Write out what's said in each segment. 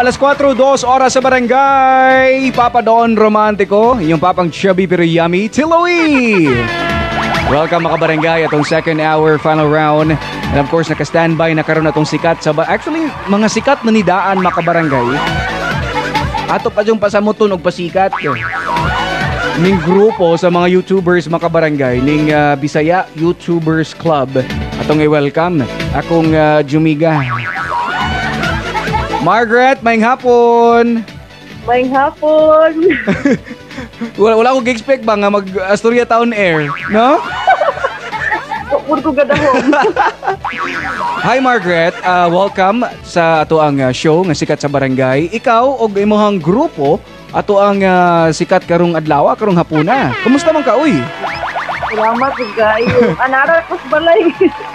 alas 4:02 oras sa Barangay. Papa Don Romantiko, yung papang chubby pero yummy, Tiloy. Welcome mga Barangay atong second hour, final round. And of course, naka-standby na karon atong sikat sa actually, mga sikat na nidaan mga Barangay. Ato pa yung pasamuton og pasikat. Ning grupo sa mga YouTubers mga Barangay, ning Bisaya YouTubers Club. Atong i-welcome akong Jumiga. Margrette, maing hapon. Maing hapon. wala akong expect ba nga mag-Astoria Town Air, no? Puro gadahon. Hi Margrette, welcome sa ato ang show nga Sikat sa Barangay. Ikaw og imong grupo ato ang sikat karong adlaw, karong hapuna. Kumusta man ka uy? Salamat gayo. Anara ko sa balay.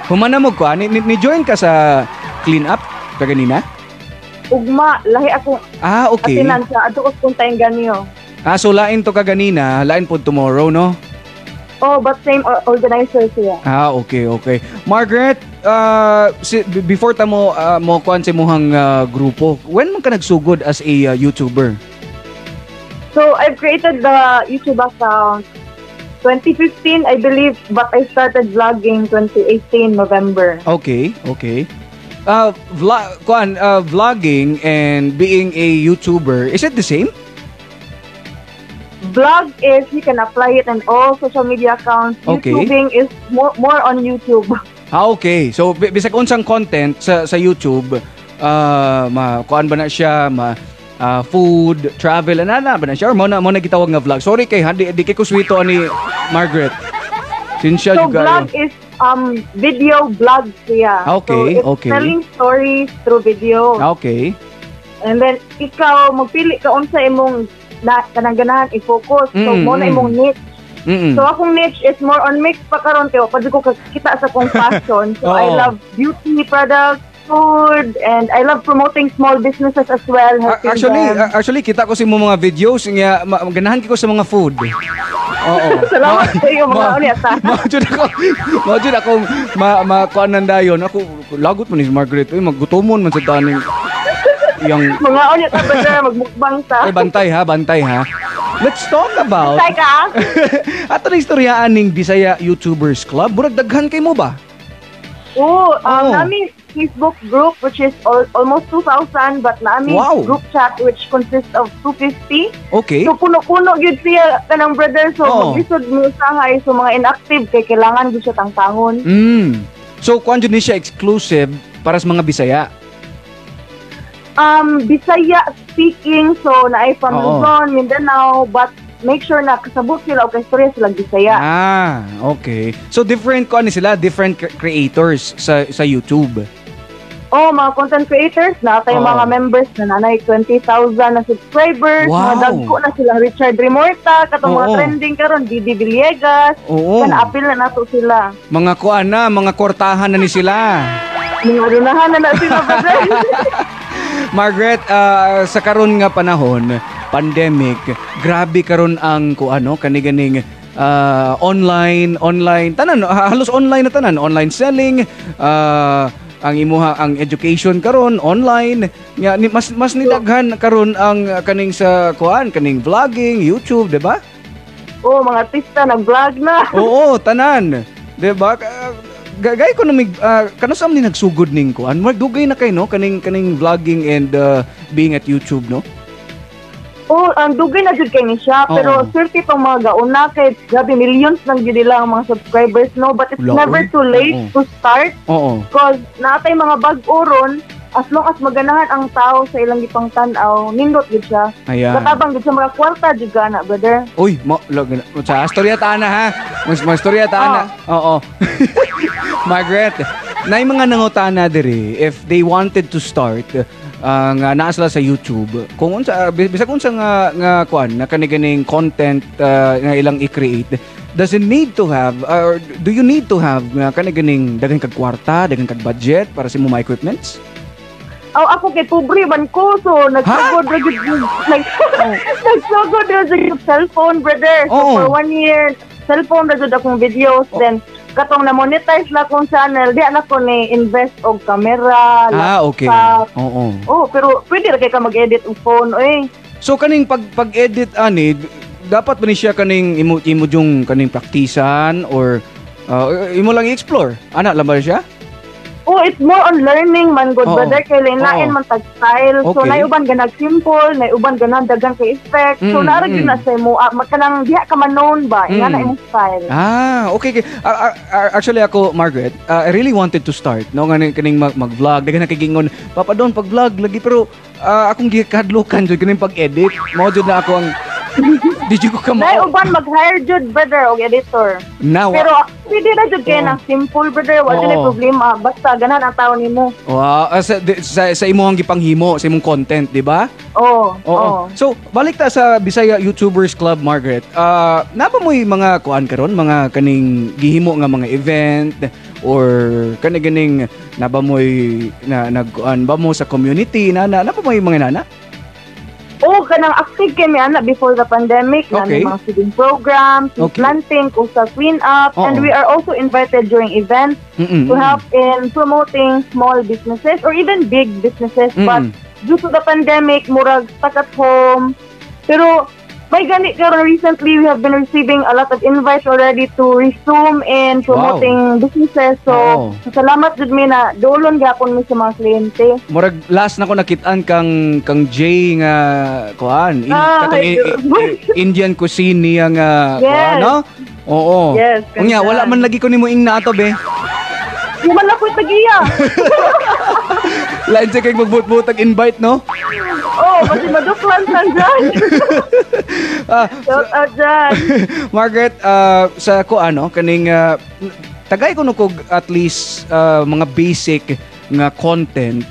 Humana mo ko, ni-join ka sa clean up kaganina? Ugma, lahi ako. Okay. Atinan sa ato ko puntahin ganyo. So lain to kaganina, lain po tomorrow, no? Oh, but same organizer siya. Okay. Margrette, before ta mo kuan sa imong grupo, when man ka nagsugod as a YouTuber? So, I've created the YouTube account 2015, I believe, but I started vlogging 2018 November. Okay. Vlogging and being a YouTuber, is it the same? Vlog is you can apply it in all social media accounts. Okay. YouTubing is more on YouTube. Okay. So bisag unsang content sa YouTube, kuan ba na siya, food, travel, ana ba na siya or mo na gitawag nga vlog. Sorry kay di kay ko swito ani Margrette. Sinsya So juga. vlog is video vlog siya. Okay, so it's telling stories through video. Okay. And then ikaw magpili ka unsa imong kanang-ganahan i-focus. So mo na imong niche. So akong niche is more on mix pa karon kay pwede ko kita sa kong passion. So I love beauty products, food, and I love promoting small businesses as well. Actually kita ko sa mga videos nga ganahan ko sa mga food. Oo. Salamat sa iyo mga unyata. Mao ako kuanan dayon. Ako lagot man ni Margrette. Maggutomon man sa taning yung mga unyata ba magmukbang ta. Bantay ha. Let's talk about Bantay ka? ato na istoryaan ning Bisaya YouTubers Club. Murag daghan kay mo ba? Nami Facebook group which is almost 2,000 but nami group chat which consists of 250. Okay. So puno-puno gyud siya kanang brother so maglisod mo usahay so mga inactive kay kailangan gyud siya tangtangon. So kuan jud ni siya exclusive para sa mga Bisaya. Bisaya speaking so naay from Luzon, Mindanao but make sure na kasabot sila o kastorya silang Bisaya. Okay. So different different creators sa YouTube. Mga content creators na tayong mga members na nanay 20,000 na subscribers. Mga dagko na silang Richard Remorta, katong mga trending karon Didi Villegas. Kana apil na nato sila. Mga mga kortahan na ni sila. Mga runahan na sila brother. Margrette, sa karon nga panahon, pandemic, grabe karon ang kaniganing online tanan halos online na tanan, online selling, ang education karon online nga mas nidaghan karon ang kaning sa kaning vlogging, YouTube, di ba? Mga artista nag-vlog na. Tanan. Di ba? Gay ko kano sa ni nagsugod ning kuan magdugay na kay no kaning vlogging and being at YouTube no. Ang dugay na jud kay ni siya pero swerte pang mga gauna kay grabe millions nang gyud nila ang mga subscribers no but it's never too late to start. Because natay mga bag-o ron as long as maganahan ang tao sa ilang gipang tan-aw nindot gid siya. Katabang gid sa mga kwarta jud gana brother. Uy, sa istorya ta na ha. Mas istorya ta na. Margrette, nay mga nangutana diri if they wanted to start nga naa sila sa YouTube kung unsa bisag unsa nga kuan na kaniganing content nga ilang i-create, does it need to have or do you need to have nga kaniganing daghang kag kwarta, daghang kag budget para sa mga equipments? Ako kay pobre man ko so nagsugod ra gyud nagsugod ra gyud cellphone brother so for 1 year cellphone ra gyud akong videos then katong na-monetize na kong channel, di na ko ni-invest og camera, okay. Oo. Pero pwede ra kay ka mag-edit og phone, So kaning pag-edit ani, dapat ba ni siya kaning imo yung kaning praktisan or imo lang i-explore? Ana lang ba siya? It's more on learning man good brother kay lain man tag style. So naiuban ganag simple, naiuban ganag dagang kay effect. So naara gyud na sa mo magkanang diha ka man known ba nga na imong style. Okay. Actually ako, Margrette, I really wanted to start no kaning mag-vlog. Dagan na kigingon, Papa Don pag-vlog lagi pero akong gikadlukan jud kaning pag-edit. Mao jud na ako ang did you ko naiuban mag-hire jud brother og editor. Pero pwede na jud kay nang simple brother, wala na problema basta ganahan ang tawo nimo. Sa imong gipanghimo, sa imong content, di ba? Oo. So, balik ta sa Bisaya YouTubers Club, Margrette. Napa mo'y mga kuan karon, mga kaning gihimo nga mga event or ganing naba mo'y nagkuan ba mo sa community napa mo'y mga nana? Kanang active kami ana before the pandemic na mga feeding programs, planting kung sa clean up, and we are also invited during events to help in promoting small businesses or even big businesses. But due to the pandemic, murag stuck at home. Pero may gani karon recently we have been receiving a lot of invites already to resume in promoting businesses. So salamat jud mi na dolon gyapon mi sa mga kliyente. Murag last na ko nakitaan kang Jay nga kuan Indian cuisine niya nga kuan no? Oo. Yes. Unya wala man lagi ko nimo ing nato be. Di man ako tagiya. Lain sa kay magbut-butag invite no? Kasi maduklan sa dyan. Shout out dyan. Margrette, sa ko kaning tagay ko nukog at least mga basic nga content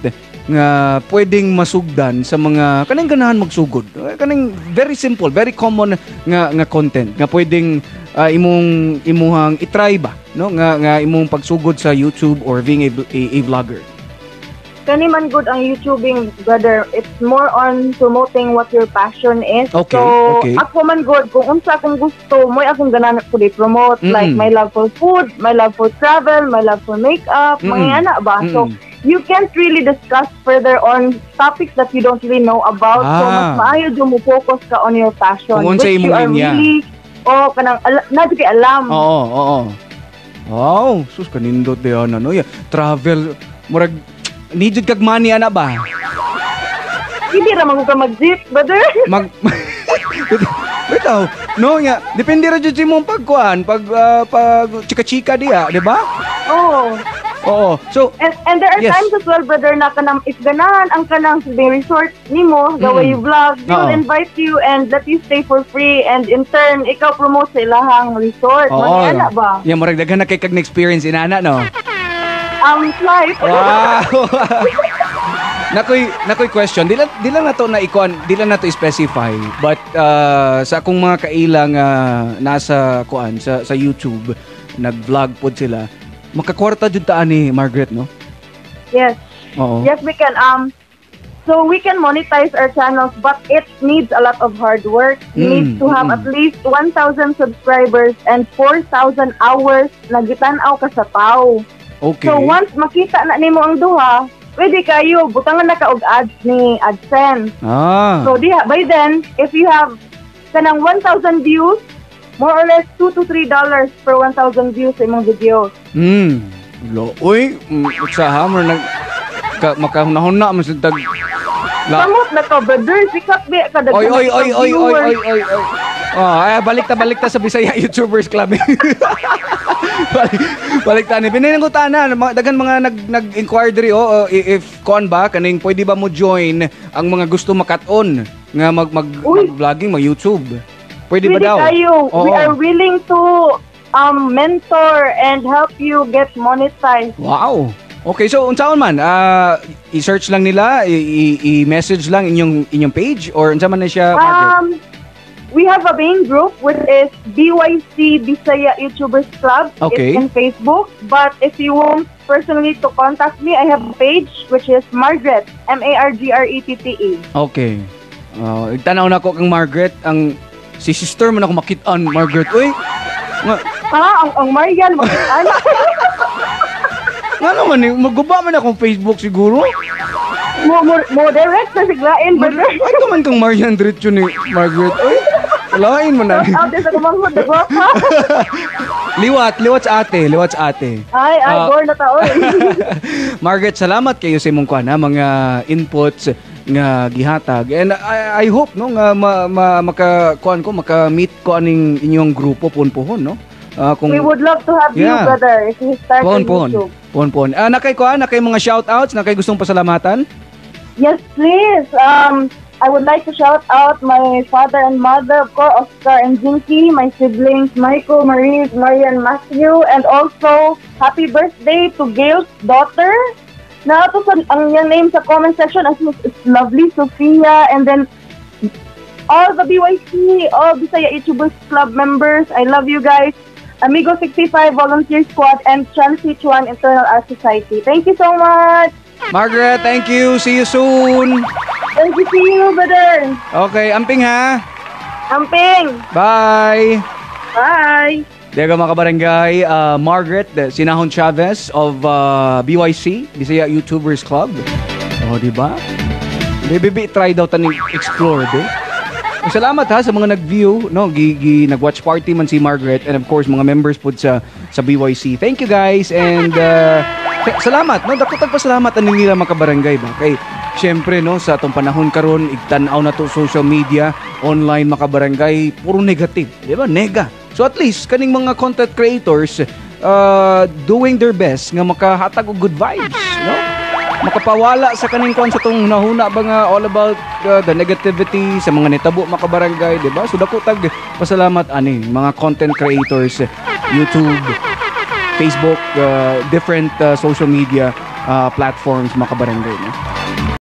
nga pwedeng masugdan sa mga kaning ganahan magsugod. Kaning very simple, very common nga content nga pwedeng imuhang i-try ba no nga imong pagsugod sa YouTube or being a vlogger. Kani man good ang YouTubing brother, it's more on promoting what your passion is. Ako man good kung unsa akong gusto mo akong ganahan ko promote like my love for food, my love for travel, my love for makeup, mga ana ba. So you can't really discuss further on topics that you don't really know about. So mas maayo jud mo focus ka on your passion which you are really kanang nadyo kay alam. Oo. Wow, sus kanindot dayon travel murag need kag money ana ba? Hindi ra man ka mag-jeep, brother. Bitaw, no nga, depende ra jud sa imong pag chika-chika diha, di ba? Oo. So and there are times as well, brother, na kanang if ganahan ang kanang resort nimo, the way you vlog, they will invite you and let you stay for free and in turn ikaw promote sa ilahang resort. Maniana ba? Yeah, murag daghan na kay kag experience inana no. Life. Wow. Nakoy question. Di lang nato na ikuan, di lang nato specify. But sa akong mga kailang nasa kuan sa YouTube, nag-vlog pod sila. Makakwarta jud ta ani Margrette no? Yes. Yes, we can so we can monetize our channels, but it needs a lot of hard work. You need to have at least 1,000 subscribers and 4,000 hours na gitan-aw ka sa tao. Okay. So once makita na nimo ang duha, pwede kayo butangan na ka og ads ni AdSense. So by then, if you have kanang 1,000 views, more or less $2 to $3 per 1,000 views sa imong videos. Uy, sa hammer makahunahon na man sa tag. Samot na ka, brother. Sikat be ka daghan. Oy. Balik ta sa Bisaya YouTubers Club. Balik ta ni biningutan na daghan mga nag-inquire diri if kon ba kaning pwede ba mo join ang mga gusto makat-on nga mag-vlogging, mag-YouTube. Pwede ba daw? Kayo. We are willing to mentor and help you get monetized. Wow. Okay, so unsaon man i-search lang nila, i-message lang inyong page or unsa man na siya, Margrette? We have a main group which is BYC Bisaya YouTubers Club. Okay. It's in Facebook. But if you want personally to contact me, I have a page which is Margrette, Margrette. Okay. Tanaw na ko kang Margrette, ang si sister man ako makitaan, Margrette. Uy, Ang Marian, mag-anak. Nga naman eh, maguba man akong Facebook siguro. Mo direct sa siglain, brother. Ay, naman kang Marian Diretso ni Margrette. Ay, walain mo na. Out sa kumanghod, nagwapa. Liwat sa ate. Ay, gore na tao. Margrette, salamat kayo sa imong kuan ha, mga inputs nga gihatag. And I hope no nga maka-meet ko aning inyong grupo punpuhon no. We would love to have you, brother, if you start on YouTube. Pon. Nakay mga shoutouts, nakay gustong pasalamatan? Yes, please. I would like to shout out my father and mother, of course, Oscar and Jinky, my siblings, Michael, Marie, Marian, Matthew, and also happy birthday to Gail's daughter. Na ito ang yung name sa comment section, it's lovely, Sophia, and then all the BYC, all Bisaya YouTubers Club members, I love you guys. Amigo 65 Volunteer Squad and Chelsea Chuan Internal Art Society. Thank you so much. Margrette, thank you. See you soon. Thank you, see you, brother. Okay, amping ha. Amping. Bye. Bye. Dega mga kabarangay, Margrette Sinahon Chavez of BYC, Bisaya YouTubers Club. O, diba? Bibi, try daw taning explore, salamat ha sa mga nag-view, no? Nag-watch party man si Margrette and of course mga members po sa BYC. Thank you guys and salamat, no? Dako tagpasalamat ani nila mga kabarangay ba. Kay syempre no sa atong panahon karon igtan-aw na to social media, online mga kabarangay, puro negative, di ba? Nega. So at least kaning mga content creators doing their best nga makahatag og good vibes, no? Makapawala sa kaning kon sa tong nahuna ba nga all about the negativity sa mga nitabo mga kabarangay, di ba? So dako tag pasalamat ani mga content creators, YouTube, Facebook, different social media platforms mga kabarangay, no?